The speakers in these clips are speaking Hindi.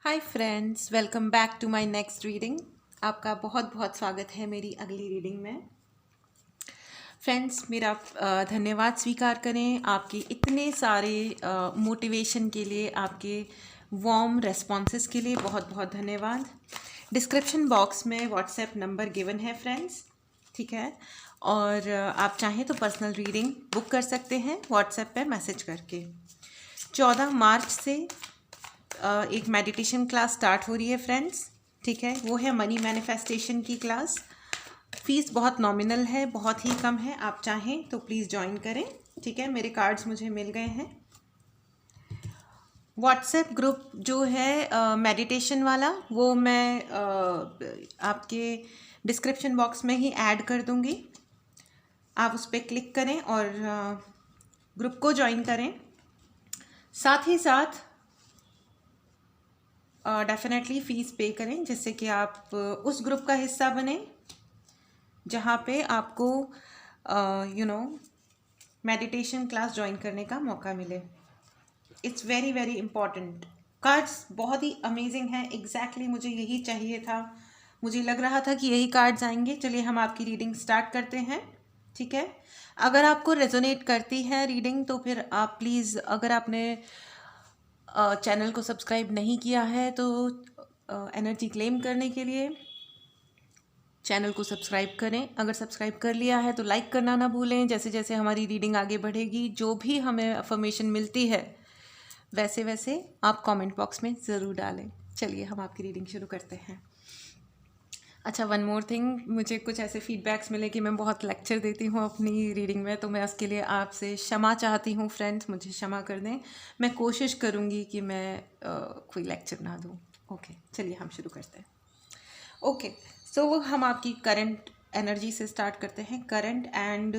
Hi friends, welcome back to my next reading. आपका बहुत बहुत स्वागत है मेरी अगली रीडिंग में। फ्रेंड्स, मेरा धन्यवाद स्वीकार करें आपके इतने सारे मोटिवेशन के लिए, आपके वार्म रेस्पॉन्सेस के लिए बहुत बहुत धन्यवाद। डिस्क्रिप्शन बॉक्स में व्हाट्सएप नंबर गिवन है फ्रेंड्स, ठीक है। और आप चाहें तो पर्सनल रीडिंग बुक कर सकते हैं व्हाट्सएप पे मैसेज करके। 14 मार्च से एक मेडिटेशन क्लास स्टार्ट हो रही है फ्रेंड्स, ठीक है। वो है मनी मैनिफेस्टेशन की क्लास। फीस बहुत नॉमिनल है, बहुत ही कम है। आप चाहें तो प्लीज़ ज्वाइन करें, ठीक है। मेरे कार्ड्स मुझे मिल गए हैं। व्हाट्सएप ग्रुप जो है मेडिटेशन वाला, वो मैं आपके डिस्क्रिप्शन बॉक्स में ही ऐड कर दूंगी। आप उस पर क्लिक करें और ग्रुप को ज्वाइन करें। साथ ही साथ डेफिनेटली फ़ीस पे करें, जिससे कि आप उस ग्रुप का हिस्सा बने जहाँ पे आपको मेडिटेशन क्लास ज्वाइन करने का मौका मिले। It's very very important. Cards बहुत ही अमेजिंग हैं। एग्जैक्टली मुझे यही चाहिए था, मुझे लग रहा था कि यही कार्ड्स आएंगे। चलिए हम आपकी रीडिंग स्टार्ट करते हैं, ठीक है। अगर आपको रेजोनेट करती है रीडिंग तो फिर आप प्लीज़, अगर आपने चैनल को सब्सक्राइब नहीं किया है तो एनर्जी क्लेम करने के लिए चैनल को सब्सक्राइब करें। अगर सब्सक्राइब कर लिया है तो लाइक करना ना भूलें। जैसे जैसे हमारी रीडिंग आगे बढ़ेगी, जो भी हमें अफर्मेशन मिलती है वैसे वैसे आप कमेंट बॉक्स में ज़रूर डालें। चलिए हम आपकी रीडिंग शुरू करते हैं। अच्छा, वन मोर थिंग, मुझे कुछ ऐसे फीडबैक्स मिले कि मैं बहुत लेक्चर देती हूँ अपनी रीडिंग में, तो मैं उसके लिए आपसे क्षमा चाहती हूँ फ्रेंड्स, मुझे क्षमा कर दें। मैं कोशिश करूँगी कि मैं कोई लेक्चर ना दूँ। ओके, चलिए हम शुरू करते हैं। ओके, सो हम आपकी करंट एनर्जी से स्टार्ट करते हैं। Current and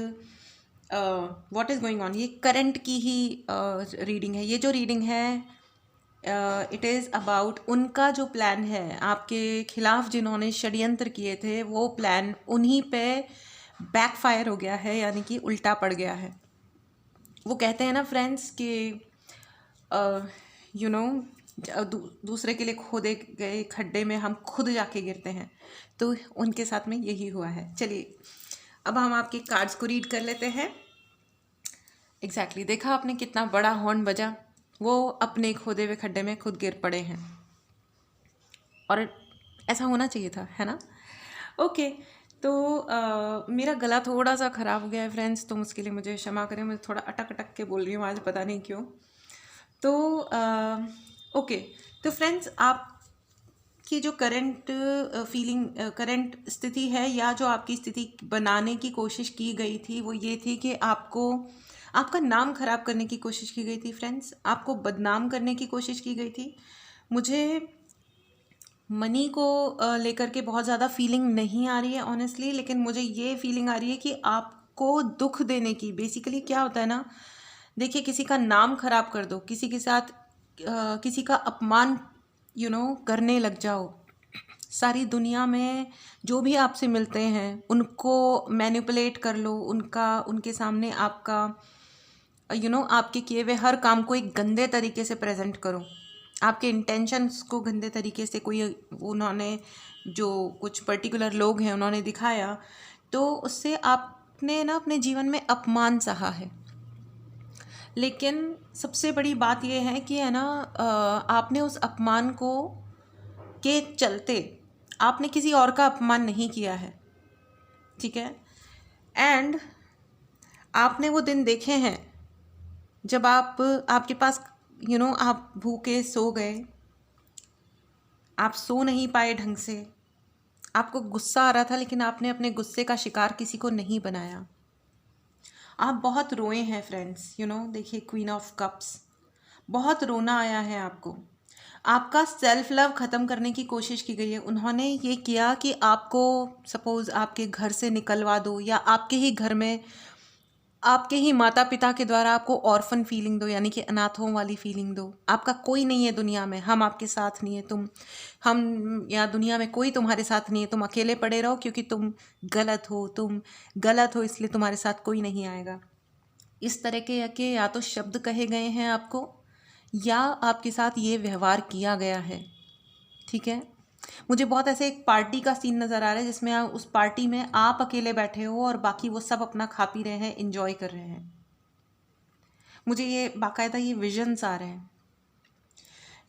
what is going on, ये करंट की ही रीडिंग है। ये जो रीडिंग है इट इज़ अबाउट उनका जो प्लान है आपके खिलाफ, जिन्होंने षड्यंत्र किए थे, वो प्लान उन्हीं पे बैकफायर हो गया है, यानी कि उल्टा पड़ गया है। वो कहते हैं ना फ्रेंड्स कि यू नो दूसरे के लिए खोदे गए खड्डे में हम खुद जाके गिरते हैं, तो उनके साथ में यही हुआ है। चलिए अब हम आपके कार्ड्स को रीड कर लेते हैं। एग्जैक्टली देखा आपने, कितना बड़ा हॉर्न बजा। वो अपने खोदे हुए खड्डे में खुद गिर पड़े हैं, और ऐसा होना चाहिए था, है ना। ओके, तो मेरा गला थोड़ा सा ख़राब हो गया है फ्रेंड्स, तो उसके लिए मुझे क्षमा करें। मुझे थोड़ा अटक अटक के बोल रही हूँ आज, पता नहीं क्यों। तो ओके, तो फ्रेंड्स आपकी जो करंट फीलिंग, करंट स्थिति है, या जो आपकी स्थिति बनाने की कोशिश की गई थी, वो ये थी कि आपको आपका नाम खराब करने की कोशिश की गई थी फ्रेंड्स। आपको बदनाम करने की कोशिश की गई थी। मुझे मनी को लेकर के बहुत ज़्यादा फीलिंग नहीं आ रही है ऑनेस्टली, लेकिन मुझे ये फीलिंग आ रही है कि आपको दुख देने की। बेसिकली क्या होता है ना, देखिए, किसी का नाम खराब कर दो, किसी के साथ किसी का अपमान करने लग जाओ। सारी दुनिया में जो भी आपसे मिलते हैं उनको मैनिपुलेट कर लो, उनके सामने आपका आपके किए हुए हर काम को एक गंदे तरीके से प्रेजेंट करो। आपके इंटेंशंस को गंदे तरीके से कोई, उन्होंने जो कुछ पर्टिकुलर लोग हैं उन्होंने दिखाया, तो उससे आपने ना अपने जीवन में अपमान सहा है। लेकिन सबसे बड़ी बात यह है कि है ना, आपने उस अपमान को के चलते आपने किसी और का अपमान नहीं किया है, ठीक है। एंड आपने वो दिन देखे हैं जब आपके पास आप भूखे सो गए, आप सो नहीं पाए ढंग से, आपको गुस्सा आ रहा था, लेकिन आपने अपने गुस्से का शिकार किसी को नहीं बनाया। आप बहुत रोए हैं फ्रेंड्स, देखिए क्वीन ऑफ कप्स, बहुत रोना आया है आपको। आपका सेल्फ लव ख़त्म करने की कोशिश की गई है। उन्होंने ये किया कि आपको सपोज़ आपके घर से निकलवा दो, या आपके ही घर में आपके ही माता पिता के द्वारा आपको ऑर्फन फीलिंग दो, यानी कि अनाथों वाली फीलिंग दो। आपका कोई नहीं है दुनिया में, हम आपके साथ नहीं है, हम या दुनिया में कोई तुम्हारे साथ नहीं है, तुम अकेले पड़े रहो क्योंकि तुम गलत हो, इसलिए तुम्हारे साथ कोई नहीं आएगा। इस तरह के या तो शब्द कहे गए हैं आपको, या आपके साथ ये व्यवहार किया गया है। ठीक है। मुझे बहुत ऐसे एक पार्टी का सीन नज़र आ रहा है जिसमें उस पार्टी में आप अकेले बैठे हो और बाकी वो सब अपना खा पी रहे हैं, इंजॉय कर रहे हैं। मुझे ये बाकायदा ये विजन्स आ रहे हैं।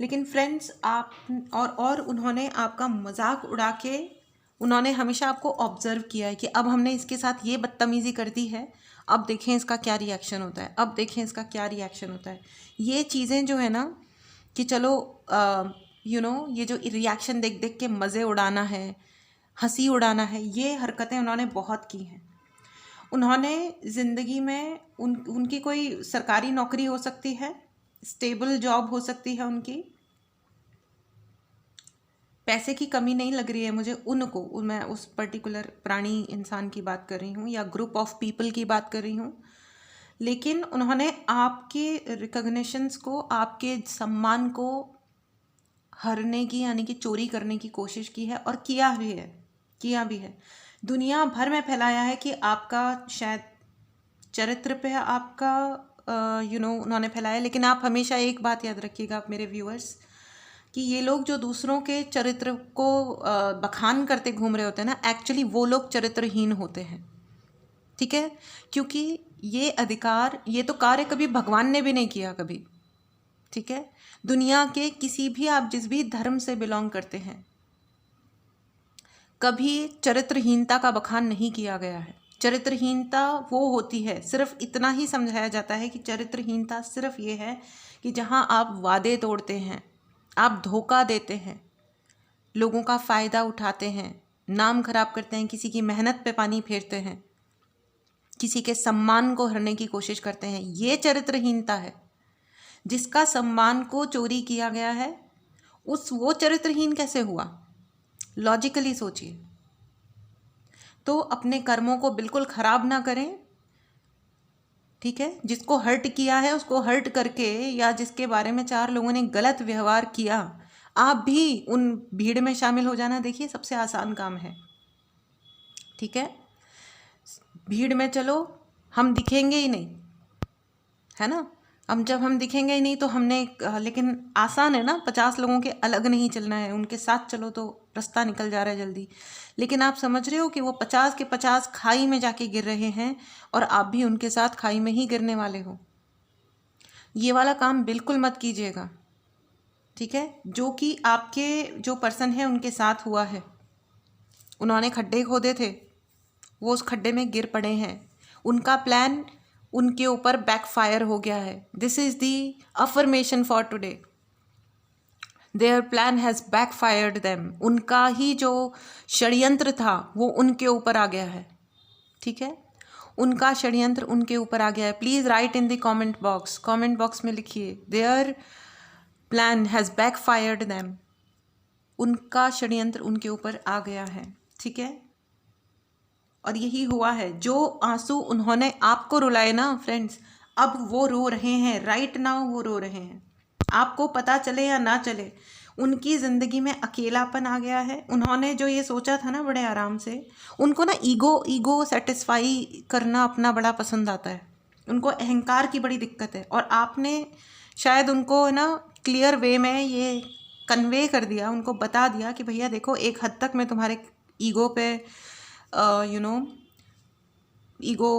लेकिन फ्रेंड्स, आप और उन्होंने आपका मजाक उड़ा के उन्होंने हमेशा आपको ऑब्जर्व किया है कि अब हमने इसके साथ ये बदतमीज़ी कर दी है, अब देखें इसका क्या रिएक्शन होता है, अब देखें इसका क्या रिएक्शन होता है। ये चीज़ें जो है ना कि चलो ये जो रिएक्शन देख देख के मज़े उड़ाना है, हंसी उड़ाना है, ये हरकतें उन्होंने बहुत की हैं। उन्होंने ज़िंदगी में उनकी कोई सरकारी नौकरी हो सकती है, स्टेबल जॉब हो सकती है उनकी, पैसे की कमी नहीं लग रही है मुझे उनको, मैं उस पर्टिकुलर प्राणी इंसान की बात कर रही हूँ या ग्रुप ऑफ पीपल की बात कर रही हूँ। लेकिन उन्होंने आपके रिकग्निशंस को, आपके सम्मान को हरने की यानी कि चोरी करने की कोशिश की है और किया भी है। दुनिया भर में फैलाया है कि आपका शायद चरित्र पे आपका उन्होंने फैलाया। लेकिन आप हमेशा एक बात याद रखिएगा आप मेरे व्यूअर्स, कि ये लोग जो दूसरों के चरित्र को बखान करते घूम रहे होते हैं ना, एक्चुअली वो लोग चरित्रहीन होते हैं। ठीक है, क्योंकि ये अधिकार, ये तो कार्य कभी भगवान ने भी नहीं किया कभी। ठीक है, दुनिया के किसी भी, आप जिस भी धर्म से बिलोंग करते हैं, कभी चरित्रहीनता का बखान नहीं किया गया है। चरित्रहीनता वो होती है, सिर्फ इतना ही समझाया जाता है कि चरित्रहीनता सिर्फ ये है कि जहाँ आप वादे तोड़ते हैं, आप धोखा देते हैं, लोगों का फ़ायदा उठाते हैं, नाम खराब करते हैं, किसी की मेहनत पे पानी फेरते हैं, किसी के सम्मान को हरने की कोशिश करते हैं, ये चरित्रहीनता है। जिसका सम्मान को चोरी किया गया है वो चरित्रहीन कैसे हुआ? लॉजिकली सोचिए। तो अपने कर्मों को बिल्कुल ख़राब ना करें। ठीक है, जिसको हर्ट किया है उसको हर्ट करके, या जिसके बारे में 4 लोगों ने गलत व्यवहार किया, आप भी उन भीड़ में शामिल हो जाना, देखिए सबसे आसान काम है। ठीक है, भीड़ में चलो, हम दिखेंगे ही नहीं, है ना। जब हम दिखेंगे ही नहीं तो लेकिन आसान है ना, 50 लोगों के अलग नहीं चलना है, उनके साथ चलो तो रास्ता निकल जा रहा है जल्दी। लेकिन आप समझ रहे हो कि वो 50 के 50 खाई में जाके गिर रहे हैं और आप भी उनके साथ खाई में ही गिरने वाले हो। ये वाला काम बिल्कुल मत कीजिएगा। ठीक है, जो कि आपके जो पर्सन है उनके साथ हुआ है, उन्होंने खड्डे खोदे थे, वो उस खड्डे में गिर पड़े हैं, उनका प्लान उनके ऊपर बैकफायर हो गया है। This is the affirmation for today, their plan has backfired them. उनका ही जो षड्यंत्र था वो उनके ऊपर आ गया है। ठीक है, उनका षड्यंत्र उनके ऊपर आ गया है। Please write in the comment box में लिखिए, their plan has backfired them. उनका षड्यंत्र उनके ऊपर आ गया है। ठीक है, और यही हुआ है। जो आंसू उन्होंने आपको रुलाए ना फ्रेंड्स, अब वो रो रहे हैं, राइट नाउ वो रो रहे हैं। आपको पता चले या ना चले, उनकी ज़िंदगी में अकेलापन आ गया है। उन्होंने जो ये सोचा था ना बड़े आराम से, उनको ना ईगो सेटिस्फाई करना अपना बड़ा पसंद आता है, उनको अहंकार की बड़ी दिक्कत है। और आपने शायद उनको ना क्लियर वे में ये कन्वे कर दिया, उनको बता दिया कि भैया देखो, एक हद तक मैं तुम्हारे ईगो पे ईगो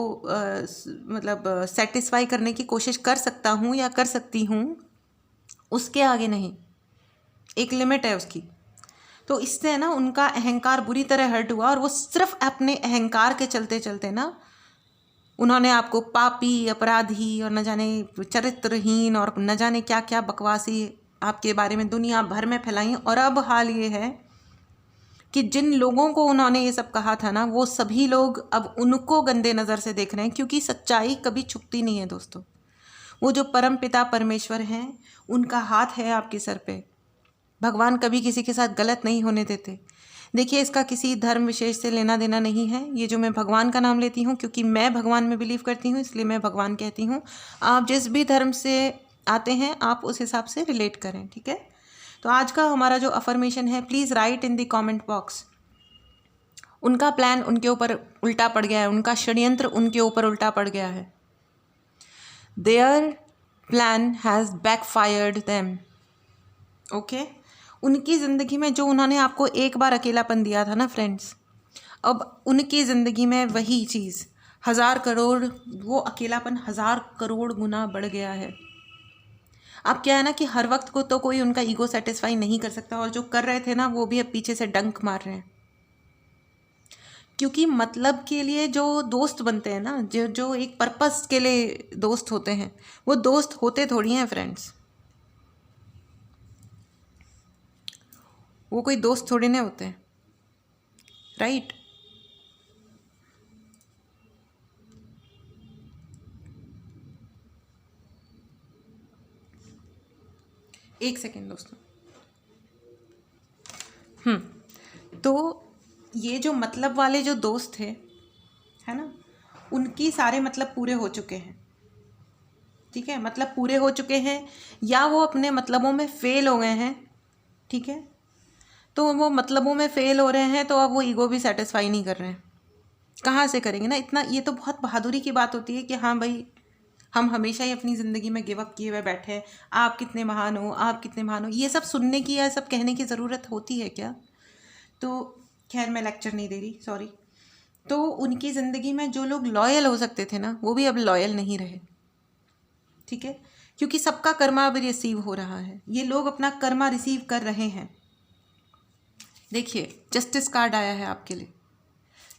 मतलब सेटिस्फाई करने की कोशिश कर सकता हूँ या कर सकती हूँ, उसके आगे नहीं, एक लिमिट है उसकी। तो इससे ना उनका अहंकार बुरी तरह हर्ट हुआ, और वो सिर्फ अपने अहंकार के चलते चलते ना उन्होंने आपको पापी, अपराधी और न जाने चरित्रहीन और न जाने क्या क्या बकवासी आपके बारे में दुनिया भर में फैलाई। और अब हाल ये है कि जिन लोगों को उन्होंने ये सब कहा था ना, वो सभी लोग अब उनको गंदे नज़र से देख रहे हैं, क्योंकि सच्चाई कभी छुपती नहीं है दोस्तों। वो जो परम पिता परमेश्वर हैं, उनका हाथ है आपके सर पे। भगवान कभी किसी के साथ गलत नहीं होने देते। देखिए, इसका किसी धर्म विशेष से लेना देना नहीं है। ये जो मैं भगवान का नाम लेती हूँ, क्योंकि मैं भगवान में बिलीव करती हूँ, इसलिए मैं भगवान कहती हूँ। आप जिस भी धर्म से आते हैं, आप उस हिसाब से रिलेट करें। ठीक है, तो आज का हमारा जो अफर्मेशन है, please write in the comment box, उनका प्लान उनके ऊपर उल्टा पड़ गया है, उनका षड्यंत्र उनके ऊपर उल्टा पड़ गया है। Their plan has backfired them. Okay, उनकी ज़िंदगी में जो उन्होंने आपको एक बार अकेलापन दिया था ना फ्रेंड्स, अब उनकी ज़िंदगी में वही चीज़ 1000 करोड़, वो अकेलापन 1000 करोड़ गुना बढ़ गया है। अब क्या है ना कि हर वक्त को तो कोई उनका ईगो सेटिस्फाई नहीं कर सकता, और जो कर रहे थे ना वो भी अब पीछे से डंक मार रहे हैं। क्योंकि मतलब के लिए जो दोस्त बनते हैं ना, जो जो एक पर्पस के लिए दोस्त होते हैं, वो दोस्त होते थोड़ी हैं फ्रेंड्स। वो कोई दोस्त थोड़ी ना होते हैं, राइट। एक सेकेंड दोस्तों। तो ये जो मतलब वाले जो दोस्त थे, है ना, उनकी सारे मतलब पूरे हो चुके हैं। ठीक है, मतलब पूरे हो चुके हैं, या वो अपने मतलबों में फेल हो गए हैं। ठीक है, तो वो मतलबों में फेल हो रहे हैं, तो अब वो ईगो भी सेटिस्फाई नहीं कर रहे हैं। कहाँ से करेंगे ना इतना। ये तो बहुत बहादुरी की बात होती है कि हाँ भाई, हम हमेशा ही अपनी ज़िंदगी में गिव अप किए हुए बैठे हैं। आप कितने महान हो, आप कितने महान हो, ये सब सुनने की या सब कहने की ज़रूरत होती है क्या? तो खैर, मैं लेक्चर नहीं दे रही, सॉरी। तो उनकी ज़िंदगी में जो लोग लॉयल हो सकते थे ना, वो भी अब लॉयल नहीं रहे। ठीक है, क्योंकि सबका कर्मा अब रिसीव हो रहा है। ये लोग अपना कर्मा रिसीव कर रहे हैं। देखिए, जस्टिस कार्ड आया है आपके लिए।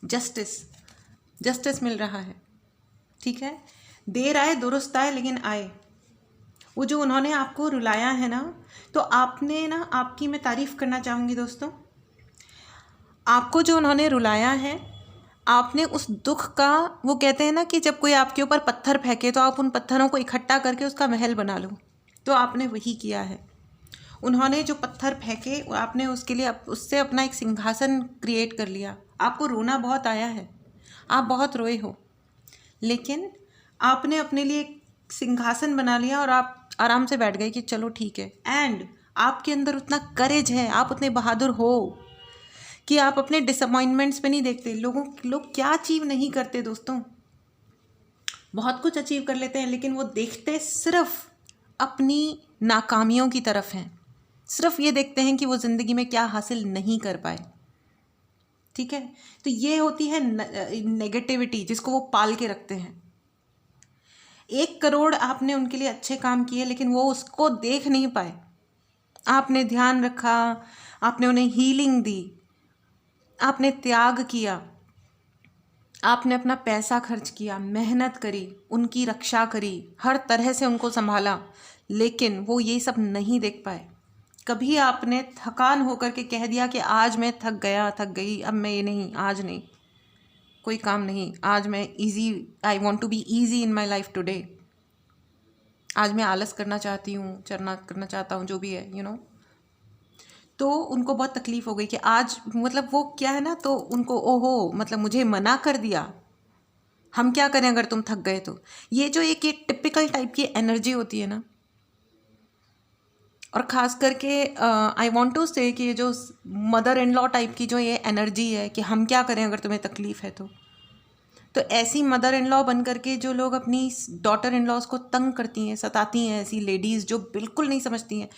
जस्टिस, जस्टिस मिल रहा है। ठीक है, देर आए दुरुस्त आए, लेकिन आए। वो जो उन्होंने आपको रुलाया है ना, तो आपने ना, आपकी मैं तारीफ़ करना चाहूँगी दोस्तों। आपको जो उन्होंने रुलाया है, आपने उस दुख का, वो कहते हैं ना कि जब कोई आपके ऊपर पत्थर फेंके तो आप उन पत्थरों को इकट्ठा करके उसका महल बना लो, तो आपने वही किया है। उन्होंने जो पत्थर फेंके, आपने उसके लिए उससे अपना एक सिंहासन क्रिएट कर लिया। आपको रोना बहुत आया है, आप बहुत रोए हो, लेकिन आपने अपने लिए एक सिंहासन बना लिया और आप आराम से बैठ गए कि चलो ठीक है। एंड आपके अंदर उतना करेज है, आप उतने बहादुर हो कि आप अपने डिसअपॉइंटमेंट्स पे नहीं देखते। लोग क्या अचीव नहीं करते दोस्तों, बहुत कुछ अचीव कर लेते हैं, लेकिन वो देखते सिर्फ अपनी नाकामियों की तरफ हैं। सिर्फ ये देखते हैं कि वो ज़िंदगी में क्या हासिल नहीं कर पाए। ठीक है, तो ये होती है नेगेटिविटी, जिसको वो पाल के रखते हैं। 1 करोड़ आपने उनके लिए अच्छे काम किए, लेकिन वो उसको देख नहीं पाए। आपने ध्यान रखा, आपने उन्हें हीलिंग दी, आपने त्याग किया, आपने अपना पैसा खर्च किया, मेहनत करी, उनकी रक्षा करी, हर तरह से उनको संभाला, लेकिन वो ये सब नहीं देख पाए। कभी आपने थकान होकर के कह दिया कि आज मैं थक गया, थक गई, अब मैं ये नहीं, आज नहीं, कोई काम नहीं, आज मैं I want to be easy in my life today, आज मैं आलस करना चाहती हूँ, चरना करना चाहता हूँ, जो भी है, तो उनको बहुत तकलीफ़ हो गई कि आज, मतलब वो क्या है ना, तो उनको ओहो, मतलब मुझे मना कर दिया, हम क्या करें अगर तुम थक गए तो। ये जो एक टिपिकल टाइप की एनर्जी होती है ना, और ख़ास करके आई वांट टू से कि ये जो मदर इन लॉ टाइप की जो ये एनर्जी है कि हम क्या करें अगर तुम्हें तकलीफ़ है तो ऐसी मदर इन लॉ बन करके जो लोग अपनी डॉटर इन लॉज को तंग करती हैं, सताती हैं, ऐसी लेडीज़ जो बिल्कुल नहीं समझती हैं।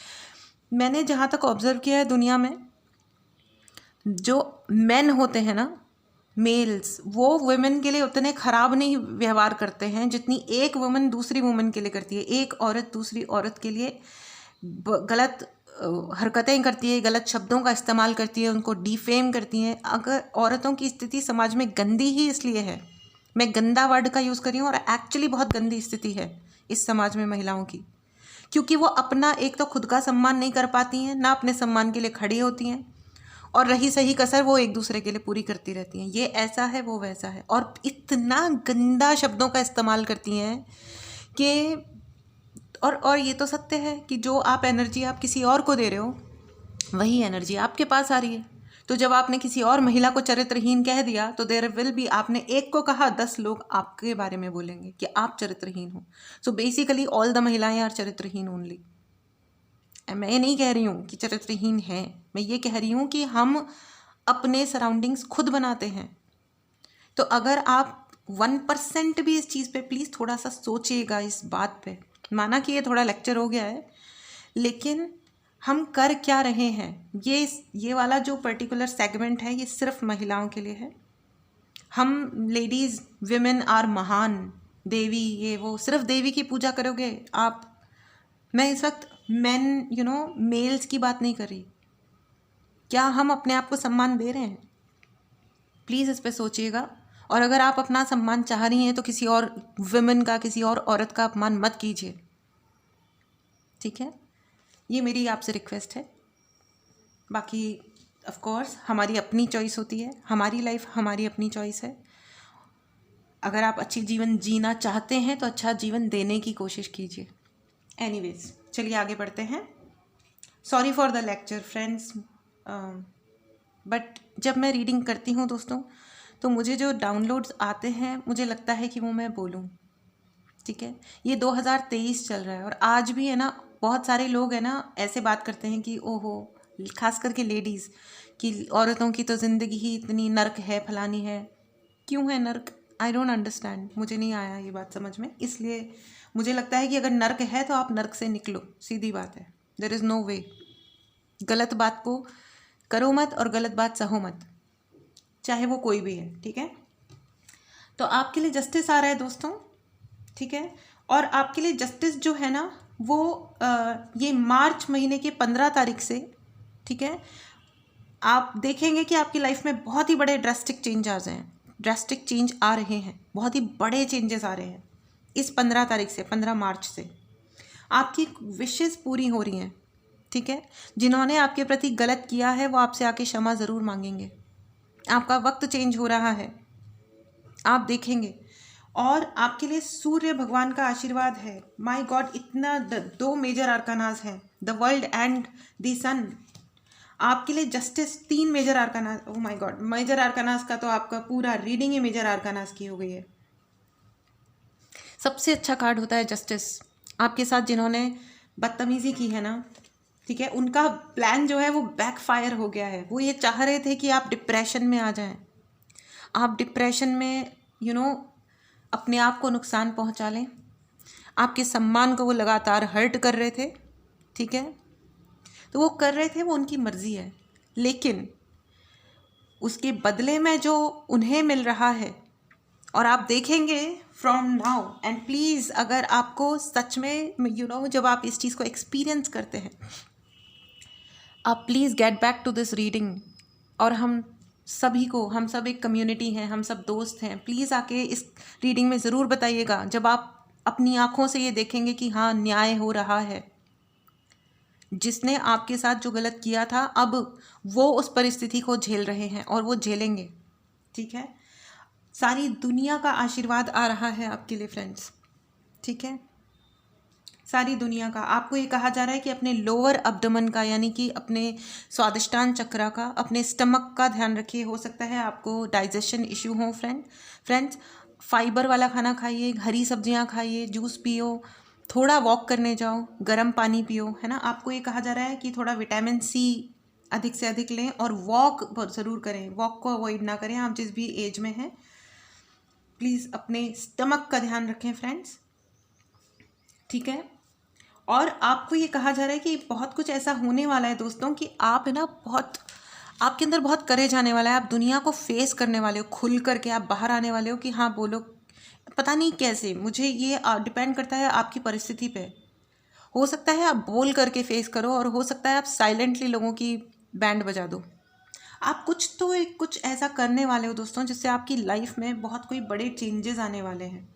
मैंने जहाँ तक ऑब्ज़र्व किया है दुनिया में, जो मेन होते हैं ना, मेल्स, वो वुमेन के लिए उतने ख़राब नहीं व्यवहार करते हैं जितनी एक वुमेन दूसरी वुमेन के लिए करती है। एक औरत दूसरी औरत के लिए गलत हरकतें करती है, गलत शब्दों का इस्तेमाल करती है, उनको डिफेम करती हैं। अगर औरतों की स्थिति समाज में गंदी ही इसलिए है, मैं गंदा वर्ड का यूज़ कर रही हूँ, और एक्चुअली बहुत गंदी स्थिति है इस समाज में महिलाओं की, क्योंकि वो अपना एक तो खुद का सम्मान नहीं कर पाती हैं, ना अपने सम्मान के लिए खड़ी होती हैं, और रही सही कसर वो एक दूसरे के लिए पूरी करती रहती हैं। ये ऐसा है, वो वैसा है, और इतना गंदा शब्दों का इस्तेमाल करती हैं कि और ये तो सत्य है कि जो आप एनर्जी आप किसी और को दे रहे हो, वही एनर्जी आपके पास आ रही है। तो जब आपने किसी और महिला को चरित्रहीन कह दिया, तो देयर विल बी, आपने एक को कहा, 10 लोग आपके बारे में बोलेंगे कि आप चरित्रहीन हो। सो बेसिकली ऑल द महिलाएं आर चरित्रहीन ओनली। मैं ये नहीं कह रही हूँ कि चरित्रहीन है, मैं ये कह रही हूँ कि हम अपने सराउंडिंग्स खुद बनाते हैं। तो अगर आप 1% भी इस चीज़ पे प्लीज़ थोड़ा सा सोचिएगा, इस बात पे। माना कि ये थोड़ा लेक्चर हो गया है, लेकिन हम कर क्या रहे हैं। ये वाला जो पर्टिकुलर सेगमेंट है ये सिर्फ महिलाओं के लिए है। हम लेडीज़ विमेन आर महान, देवी ये वो, सिर्फ देवी की पूजा करोगे आप। मैं इस वक्त मेन मेल्स की बात नहीं कर रही। क्या हम अपने आप को सम्मान दे रहे हैं? प्लीज़ इस पे सोचिएगा। और अगर आप अपना सम्मान चाह रही हैं तो किसी और विमेन का, किसी और औरत का अपमान मत कीजिए, ठीक है? ये मेरी आपसे रिक्वेस्ट है। बाकी ऑफ कोर्स हमारी अपनी चॉइस होती है, हमारी लाइफ हमारी अपनी चॉइस है। अगर आप अच्छी जीवन जीना चाहते हैं तो अच्छा जीवन देने की कोशिश कीजिए। एनीवेज, चलिए आगे बढ़ते हैं। Sorry for the lecture friends, but जब मैं रीडिंग करती हूँ दोस्तों तो मुझे जो डाउनलोड्स आते हैं मुझे लगता है कि वो मैं बोलूँ, ठीक है? ये 2023 चल रहा है और आज भी है ना बहुत सारे लोग है ना ऐसे बात करते हैं कि ओहो, खास करके लेडीज़, कि औरतों की तो ज़िंदगी ही इतनी नर्क है, फलानी है। क्यों है नर्क? आई डोंट अंडरस्टैंड, मुझे नहीं आया ये बात समझ में। इसलिए मुझे लगता है कि अगर नर्क है तो आप नर्क से निकलो, सीधी बात है। देयर इज़ नो वे। गलत बात को करो मत और गलत बात सहो मत, चाहे वो कोई भी है, ठीक है? तो आपके लिए जस्टिस आ रहा है दोस्तों, ठीक है? और आपके लिए जस्टिस जो है ना वो ये मार्च महीने के 15 तारीख से, ठीक है, आप देखेंगे कि आपकी लाइफ में बहुत ही बड़े ड्रास्टिक चेंज आ जाएं। ड्रास्टिक चेंज आ रहे हैं, बहुत ही बड़े चेंजेस आ रहे हैं इस 15 तारीख से, 15 मार्च से। आपकी विशेस पूरी हो रही हैं, ठीक है? जिन्होंने आपके प्रति गलत किया है वो आपसे आके क्षमा ज़रूर मांगेंगे। आपका वक्त चेंज हो रहा है, आप देखेंगे। और आपके लिए सूर्य भगवान का आशीर्वाद है। माय गॉड, इतना 2 major arcanas the, world and the द सन। आपके लिए justice 3 major arcanas. Oh my god, major arcanas का तो आपका पूरा रीडिंग ही मेजर आर्कानाज की हो गई है। सबसे अच्छा कार्ड होता है जस्टिस। आपके साथ जिन्होंने बदतमीजी की है ना, ठीक है, उनका प्लान जो है वो बैकफायर हो गया है। वो ये चाह रहे थे कि आप डिप्रेशन में आ जाएं, आप डिप्रेशन में अपने आप को नुकसान पहुंचा लें। आपके सम्मान को वो लगातार हर्ट कर रहे थे, ठीक है? तो वो कर रहे थे, वो उनकी मर्जी है, लेकिन उसके बदले में जो उन्हें मिल रहा है, और आप देखेंगे फ्रॉम नाउ एंड प्लीज़, अगर आपको सच में जब आप इस चीज़ को एक्सपीरियंस करते हैं, आप please get back to this reading. और हम सब एक कम्युनिटी हैं, हम सब दोस्त हैं। प्लीज़ आके इस रीडिंग में ज़रूर बताइएगा जब आप अपनी आँखों से ये देखेंगे कि हाँ, न्याय हो रहा है। जिसने आपके साथ जो गलत किया था अब वो उस परिस्थिति को झेल रहे हैं और वो झेलेंगे, ठीक है? सारी दुनिया का आशीर्वाद आ रहा है आपके लिए फ्रेंड्स, ठीक है? सारी दुनिया का। आपको ये कहा जा रहा है कि अपने लोअर अब्डोमेन का, यानी कि अपने स्वादिष्टान चक्रा का, अपने स्टमक का ध्यान रखिए। हो सकता है आपको डाइजेशन इश्यू हो फ्रेंड्स। फाइबर वाला खाना खाइए, हरी सब्जियां खाइए, जूस पियो, थोड़ा वॉक करने जाओ, गर्म पानी पियो, है ना? आपको ये कहा जा रहा है कि थोड़ा विटामिन सी अधिक से अधिक लें और वॉक ज़रूर करें। वॉक को अवॉइड ना करें, आप जिस भी एज में हैं। प्लीज़ अपने स्टमक का ध्यान रखें फ्रेंड्स, ठीक है? और आपको ये कहा जा रहा है कि बहुत कुछ ऐसा होने वाला है दोस्तों कि आप है ना आपके अंदर बहुत करेज आने वाला है। आप दुनिया को फेस करने वाले हो, खुल करके आप बाहर आने वाले हो कि हाँ बोलो। पता नहीं कैसे, मुझे ये डिपेंड करता है आपकी परिस्थिति पे। हो सकता है आप बोल करके फेस करो और हो सकता है आप साइलेंटली लोगों की बैंड बजा दो। आप कुछ ऐसा करने वाले हो दोस्तों जिससे आपकी लाइफ में बहुत कोई बड़े चेंजेस आने वाले हैं।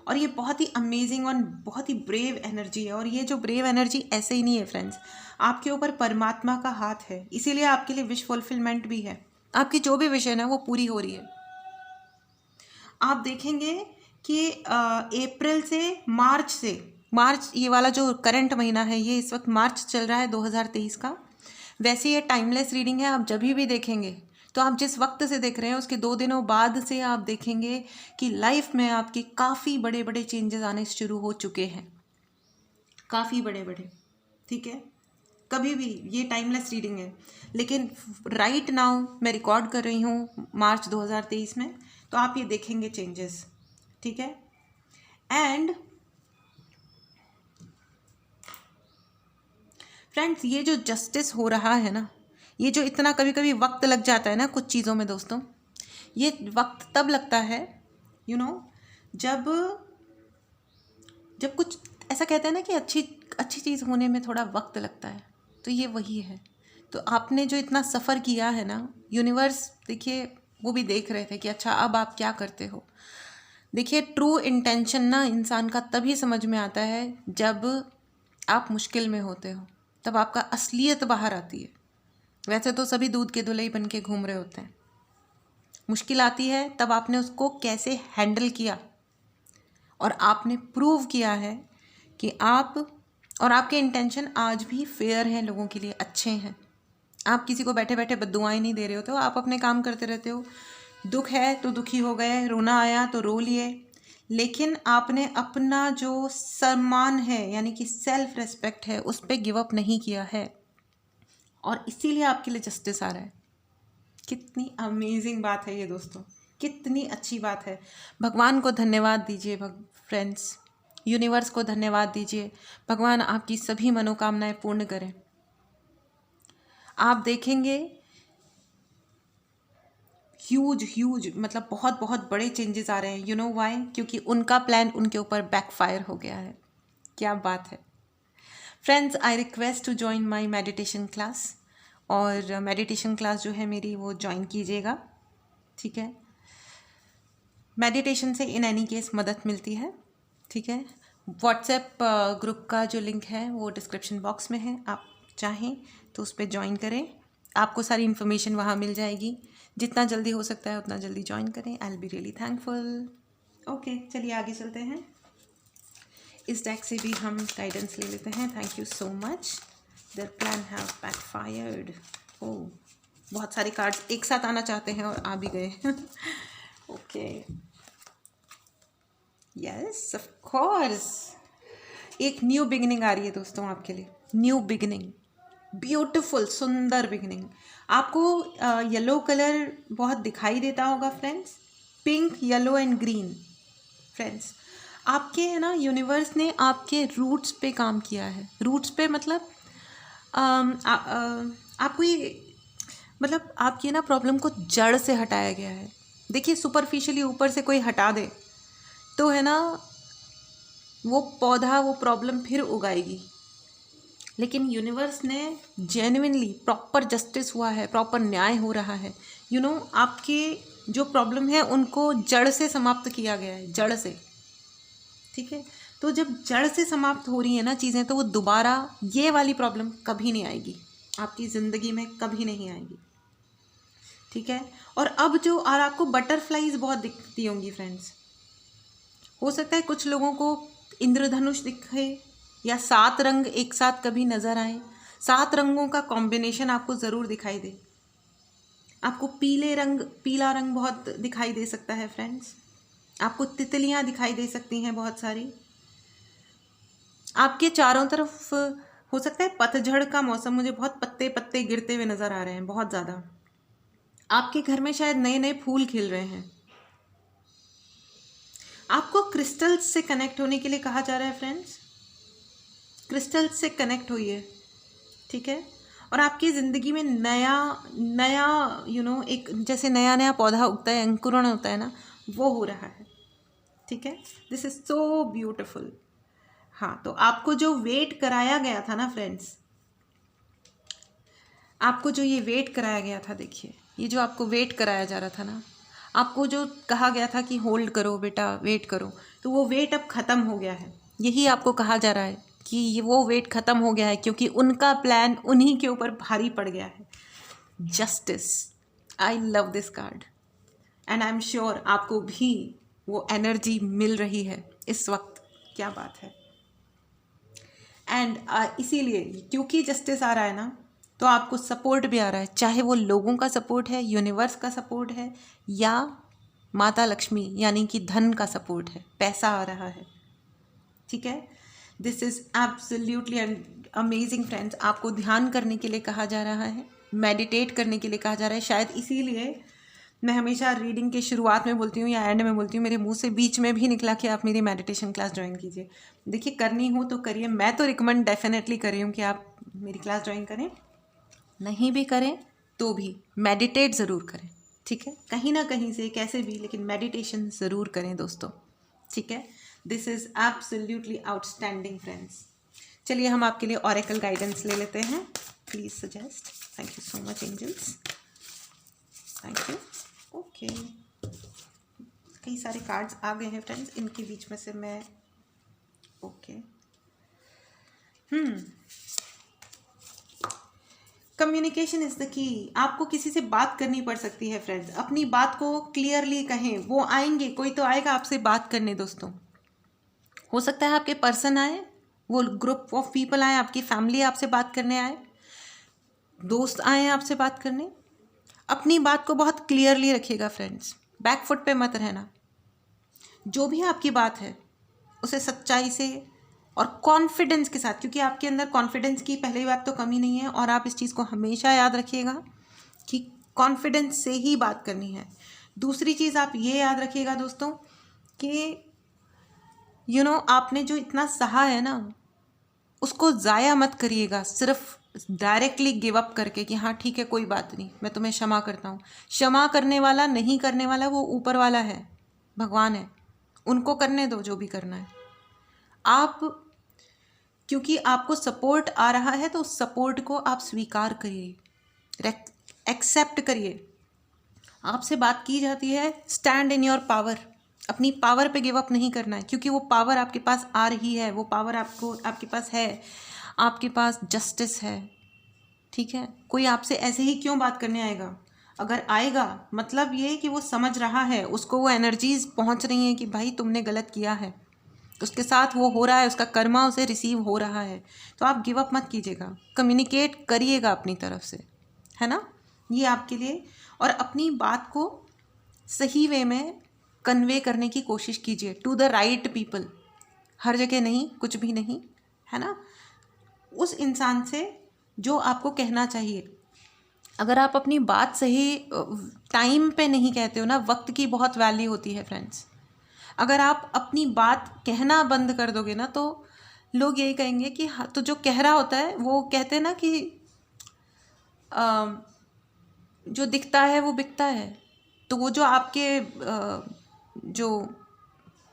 और ये बहुत ही अमेजिंग और बहुत ही ब्रेव एनर्जी है। और ये जो ब्रेव एनर्जी ऐसे ही नहीं है फ्रेंड्स, आपके ऊपर परमात्मा का हाथ है, इसीलिए आपके लिए विश फुलफिलमेंट भी है। आपकी जो भी विश है ना वो पूरी हो रही है। आप देखेंगे कि अप्रैल से मार्च ये वाला जो करंट महीना है, ये इस वक्त मार्च चल रहा है 2023 का। वैसे ये टाइमलेस रीडिंग है, आप जब भी देखेंगे तो आप जिस वक्त से देख रहे हैं उसके 2 दिनों बाद से आप देखेंगे कि लाइफ में आपकी काफ़ी बड़े बड़े चेंजेस आने शुरू हो चुके हैं, काफ़ी बड़े बड़े, ठीक है? कभी भी ये टाइमलेस रीडिंग है, लेकिन राइट नाउ मैं रिकॉर्ड कर रही हूँ मार्च 2023 में, तो आप ये देखेंगे चेंजेस, ठीक है? एंड फ्रेंड्स, ये जो जस्टिस हो रहा है ना, ये जो इतना कभी कभी वक्त लग जाता है ना कुछ चीज़ों में दोस्तों, ये वक्त तब लगता है जब जब कुछ ऐसा कहते हैं ना कि अच्छी अच्छी चीज़ होने में थोड़ा वक्त लगता है, तो ये वही है। तो आपने जो इतना सफ़र किया है ना, यूनिवर्स देखिए वो भी देख रहे थे कि अच्छा अब आप क्या करते हो। देखिए ट्रू इंटेंशन ना इंसान का तभी समझ में आता है जब आप मुश्किल में होते हो, तब आपका असलियत बाहर आती है। वैसे तो सभी दूध के धुले बन के घूम रहे होते हैं, मुश्किल आती है तब आपने उसको कैसे हैंडल किया, और आपने प्रूव किया है कि आप और आपके इंटेंशन आज भी फेयर हैं, लोगों के लिए अच्छे हैं। आप किसी को बैठे बैठे बद्दुआएं नहीं दे रहे होते हो, आप अपने काम करते रहते हो। दुख है तो दुखी हो गए, रोना आया तो रो लिए, लेकिन आपने अपना जो सम्मान है यानी कि सेल्फ रेस्पेक्ट है उस पर गिव अप नहीं किया है, और इसीलिए आपके लिए जस्टिस आ रहा है। कितनी अमेजिंग बात है ये दोस्तों, कितनी अच्छी बात है। भगवान को धन्यवाद दीजिए फ्रेंड्स, यूनिवर्स को धन्यवाद दीजिए। भगवान आपकी सभी मनोकामनाएं पूर्ण करें। आप देखेंगे ह्यूज मतलब बहुत बहुत बड़े चेंजेस आ रहे हैं। You know why? क्योंकि उनका प्लान उनके ऊपर बैकफायर हो गया है। क्या बात है friends, I request to join my meditation class. और मेडिटेशन क्लास जो है मेरी वो ज्वाइन कीजिएगा, ठीक है। मेडिटेशन से इन एनी केस मदद मिलती है, ठीक है। व्हाट्सएप ग्रुप का जो लिंक है वो डिस्क्रिप्शन बॉक्स में है, आप चाहें तो उस पर ज्वाइन करें, आपको सारी इन्फॉर्मेशन वहाँ मिल जाएगी। जितना जल्दी हो सकता है उतना जल्दी ज्वाइन करें, I will be really thankful. Okay, चलिए आगे चलते हैं। इस डेक से भी हम गाइडेंस ले लेते हैं। Thank you so much. Their plan have backfired. Oh, बहुत सारे कार्ड्स एक साथ आना चाहते हैं और आ भी गए। ओके, यस ऑफ कोर्स, एक न्यू बिगिनिंग आ रही है दोस्तों आपके लिए। न्यू बिगिनिंग, ब्यूटीफुल, सुंदर बिगिनिंग। आपको येलो कलर बहुत दिखाई देता होगा friends, pink, yellow and green. Friends, आपके है ना यूनिवर्स ने आपके रूट्स पे काम किया है। रूट्स पे मतलब आपको ये मतलब आपकी ना प्रॉब्लम को जड़ से हटाया गया है। देखिए सुपरफिशियली ऊपर से कोई हटा दे तो है ना वो पौधा, वो प्रॉब्लम फिर उगाएगी, लेकिन यूनिवर्स ने जेन्युइनली प्रॉपर जस्टिस हुआ है, प्रॉपर न्याय हो रहा है। यू नो आपके जो प्रॉब्लम है उनको जड़ से समाप्त किया गया है, जड़ से, ठीक है। तो जब जड़ से समाप्त हो रही है ना चीज़ें, तो वो दोबारा ये वाली प्रॉब्लम कभी नहीं आएगी आपकी ज़िंदगी में, कभी नहीं आएगी, ठीक है। और अब जो और आपको बटरफ्लाईज बहुत दिखती होंगी फ्रेंड्स। हो सकता है कुछ लोगों को इंद्रधनुष दिखे या 7 रंग एक साथ कभी नज़र आए। 7 रंगों का कॉम्बिनेशन आपको ज़रूर दिखाई दे। आपको पीला रंग बहुत दिखाई दे सकता है फ्रेंड्स। आपको तितलियां दिखाई दे सकती हैं बहुत सारी। आपके चारों तरफ हो सकता है पतझड़ का मौसम, मुझे बहुत पत्ते पत्ते गिरते हुए नज़र आ रहे हैं, बहुत ज़्यादा। आपके घर में शायद नए नए फूल खिल रहे हैं। आपको क्रिस्टल्स से कनेक्ट होने के लिए कहा जा रहा है फ्रेंड्स। क्रिस्टल्स से कनेक्ट होइए, ठीक है। और आपकी ज़िंदगी में नया नया एक जैसे नया नया पौधा उगता है, अंकुरण होता है ना, वो हो रहा है, ठीक है। This is so beautiful. हाँ, तो आपको जो वेट कराया गया था ना फ्रेंड्स, आपको जो ये वेट कराया गया था, देखिए ये जो आपको वेट कराया जा रहा था ना, आपको जो कहा गया था कि होल्ड करो बेटा, वेट करो, तो वो वेट अब ख़त्म हो गया है। यही आपको कहा जा रहा है कि ये वो वेट ख़त्म हो गया है, क्योंकि उनका प्लान उन्हीं के ऊपर भारी पड़ गया है। Justice, I love this card and I am sure आपको भी वो एनर्जी मिल रही है इस वक्त। क्या बात है। एंड इसीलिए क्योंकि जस्टिस आ रहा है ना, तो आपको सपोर्ट भी आ रहा है, चाहे वो लोगों का सपोर्ट है, यूनिवर्स का सपोर्ट है, या माता लक्ष्मी यानी कि धन का सपोर्ट है, पैसा आ रहा है, ठीक है। This is absolutely amazing friends. आपको ध्यान करने के लिए कहा जा रहा है, मेडिटेट करने के लिए कहा जा रहा है। शायद इसीलिए मैं हमेशा रीडिंग के शुरुआत में बोलती हूँ या एंड में बोलती हूँ, मेरे मुंह से बीच में भी निकला कि आप मेरी मेडिटेशन क्लास ज्वाइन कीजिए। देखिए, करनी हो तो करिए, मैं तो रिकमेंड डेफिनेटली कर रही हूँ कि आप मेरी क्लास ज्वाइन करें, नहीं भी करें तो भी मेडिटेट ज़रूर करें, ठीक है, कहीं ना कहीं से कैसे भी, लेकिन मेडिटेशन ज़रूर करें दोस्तों, ठीक है। This is absolutely outstanding friends. चलिए हम आपके लिए ऑरेकल गाइडेंस ले लेते हैं। Please suggest. Thank you so much angels, thank you. Okay, कई सारे कार्ड्स आ गए हैं फ्रेंड्स, इनके बीच में से मैं okay communication is the key. आपको किसी से बात करनी पड़ सकती है फ्रेंड्स, अपनी बात को क्लियरली कहें, वो आएंगे, कोई तो आएगा आपसे बात करने दोस्तों। हो सकता है आपके पर्सन आए, वो ग्रुप ऑफ पीपल आए, आपकी फैमिली आपसे बात करने आए, दोस्त आए आपसे बात करने। अपनी बात को बहुत क्लियरली रखिएगा फ्रेंड्स, बैक फुट पे मत रहना। जो भी आपकी बात है उसे सच्चाई से और कॉन्फिडेंस के साथ, क्योंकि आपके अंदर कॉन्फिडेंस की पहली बात तो कमी नहीं है, और आप इस चीज़ को हमेशा याद रखिएगा कि कॉन्फिडेंस से ही बात करनी है। दूसरी चीज़ आप ये याद रखिएगा दोस्तों कि आपने जो इतना सहा है ना, उसको ज़ाया मत करिएगा सिर्फ डायरेक्टली गिव अप करके कि हाँ ठीक है कोई बात नहीं, मैं तुम्हें क्षमा करता हूँ। क्षमा करने वाला, नहीं करने वाला वो ऊपर वाला है, भगवान है, उनको करने दो जो भी करना है। आप, क्योंकि आपको सपोर्ट आ रहा है तो उस सपोर्ट को आप स्वीकार करिए, एक्सेप्ट करिए। आपसे बात की जाती है, स्टैंड इन योर पावर, अपनी पावर पे गिव अप नहीं करना है, क्योंकि वो पावर आपके पास आ रही है, वो पावर आपके पास है, आपके पास जस्टिस है, ठीक है। कोई आपसे ऐसे ही क्यों बात करने आएगा? अगर आएगा मतलब ये कि वो समझ रहा है, उसको वो एनर्जीज पहुंच रही हैं कि भाई तुमने गलत किया है, उसके साथ वो हो रहा है, उसका कर्मा उसे रिसीव हो रहा है, तो आप गिव अप मत कीजिएगा, कम्युनिकेट करिएगा अपनी तरफ से, है ना, ये आपके लिए। और अपनी बात को सही वे में कन्वे करने की कोशिश कीजिए टू द राइट पीपल, हर जगह नहीं, कुछ भी नहीं, है ना, उस इंसान से जो आपको कहना चाहिए। अगर आप अपनी बात सही टाइम पे नहीं कहते हो ना, वक्त की बहुत वैल्यू होती है फ्रेंड्स। अगर आप अपनी बात कहना बंद कर दोगे ना, तो लोग यही कहेंगे कि हाँ, तो जो कह रहा होता है, वो कहते हैं ना कि जो दिखता है वो बिकता है। तो वो जो आपके जो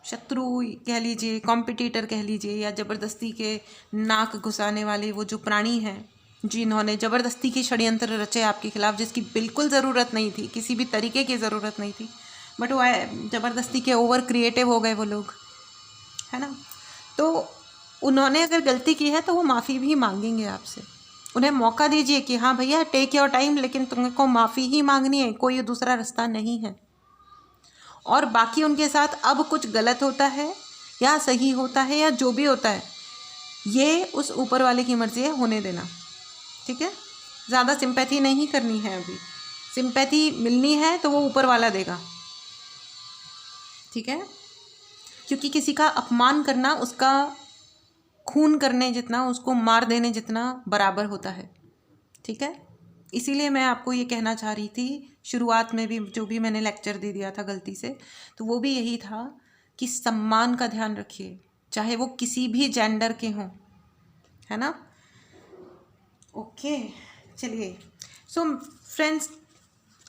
शत्रु कह लीजिए, कॉम्पिटिटर कह लीजिए, या ज़बरदस्ती के नाक घुसाने वाले वो जो प्राणी हैं, जिन्होंने ज़बरदस्ती के षड्यंत्र रचे आपके खिलाफ, जिसकी बिल्कुल ज़रूरत नहीं थी, किसी भी तरीके की ज़रूरत नहीं थी, बट वो ज़बरदस्ती के ओवर क्रिएटिव हो गए वो लोग, है ना। तो उन्होंने अगर गलती की है तो वो माफ़ी भी मांगेंगे आपसे। उन्हें मौका दीजिए कि हाँ भैया टेक योर टाइम, लेकिन तुमको माफ़ी ही मांगनी है, कोई दूसरा रास्ता नहीं है। और बाकी उनके साथ अब कुछ गलत होता है या सही होता है या जो भी होता है, ये उस ऊपर वाले की मर्ज़ी है, होने देना, ठीक है। ज़्यादा सिंपैथी नहीं करनी है, अभी सिंपैथी मिलनी है तो वो ऊपर वाला देगा, ठीक है। क्योंकि किसी का अपमान करना उसका खून करने जितना, उसको मार देने जितना बराबर होता है, ठीक है। इसीलिए मैं आपको ये कहना चाह रही थी शुरुआत में भी, जो भी मैंने लेक्चर दे दिया था गलती से, तो वो भी यही था कि सम्मान का ध्यान रखिए, चाहे वो किसी भी जेंडर के हों, है ना। ओके, चलिए। सो फ्रेंड्स,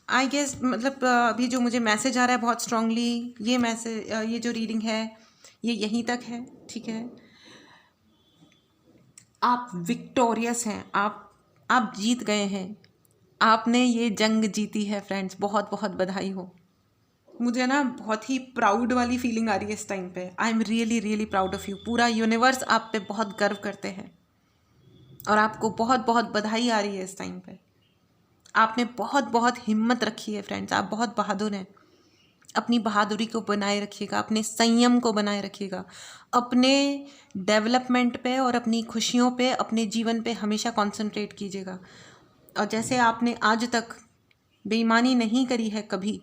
आई गेस मतलब अभी जो मुझे मैसेज आ रहा है बहुत स्ट्रांगली, ये मैसेज, ये जो रीडिंग है ये यहीं तक है, ठीक है। आप विक्टोरियस हैं, आप जीत गए हैं, आपने ये जंग जीती है फ्रेंड्स, बहुत बहुत बधाई हो। मुझे ना बहुत ही प्राउड वाली फीलिंग आ रही है इस टाइम पे। I am really really proud of you. पूरा यूनिवर्स आप पे बहुत गर्व करते हैं और आपको बहुत बहुत बधाई आ रही है इस टाइम पे। आपने बहुत बहुत हिम्मत रखी है फ्रेंड्स, आप बहुत बहादुर हैं। अपनी बहादुरी को बनाए रखिएगा, अपने संयम को बनाए रखिएगा, अपने डेवलपमेंट पे और अपनी खुशियों पे, अपने जीवन पे हमेशा कंसंट्रेट कीजिएगा। और जैसे आपने आज तक बेईमानी नहीं करी है कभी,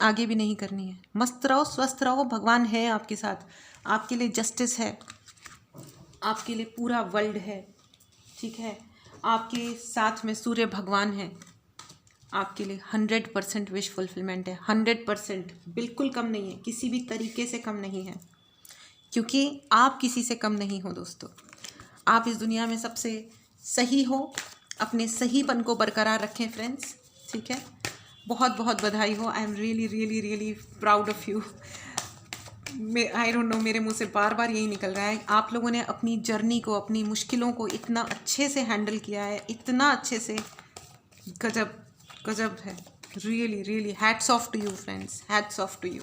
आगे भी नहीं करनी है। मस्त रहो, स्वस्थ रहो, भगवान है आपके साथ, आपके लिए जस्टिस है, आपके लिए पूरा वर्ल्ड है, ठीक है। आपके साथ में सूर्य भगवान है, आपके लिए 100% विश फुलफिलमेंट है, 100%, बिल्कुल कम नहीं है, किसी भी तरीके से कम नहीं है, क्योंकि आप किसी से कम नहीं हो दोस्तों। आप इस दुनिया में सबसे सही हो, अपने सहीपन को बरकरार रखें फ्रेंड्स, ठीक है। बहुत बहुत बधाई हो, I am really really really proud of you. I don't know, मेरे मुंह से बार बार यही निकल रहा है। आप लोगों ने अपनी जर्नी को, अपनी मुश्किलों को इतना अच्छे से हैंडल किया है, इतना अच्छे से, गजब गजब है, really really hats off to you friends, hats off to you,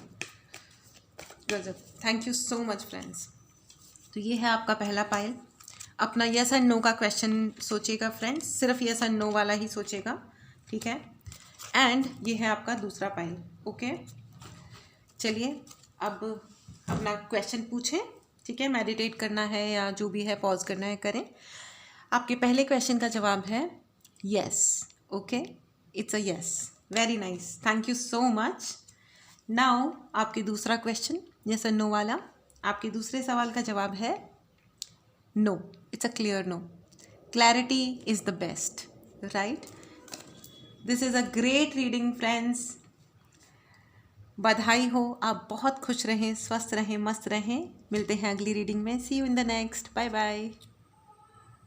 गजब। Thank you so much friends. तो ये है आपका पहला पायल। अपना यस एंड नो का क्वेश्चन सोचेगा फ्रेंड्स, सिर्फ यस एंड नो वाला ही सोचेगा, ठीक है। एंड ये है आपका दूसरा पायल, ओके। चलिए अब अपना क्वेश्चन पूछें, ठीक है। मेडिटेट करना है या जो भी है, पॉज करना है, करें। आपके पहले क्वेश्चन का जवाब है yes, okay, it's a yes, very nice, thank you so much. Now आपके दूसरा क्वेश्चन यस एंड नो वाला, आपके दूसरे सवाल का जवाब है no, it's a clear no. Clarity is the best, right. This is a great reading friends, बधाई हो, आप बहुत खुश रहें, स्वस्थ रहें, मस्त रहें। मिलते हैं अगली रीडिंग में, see you in the next, bye bye.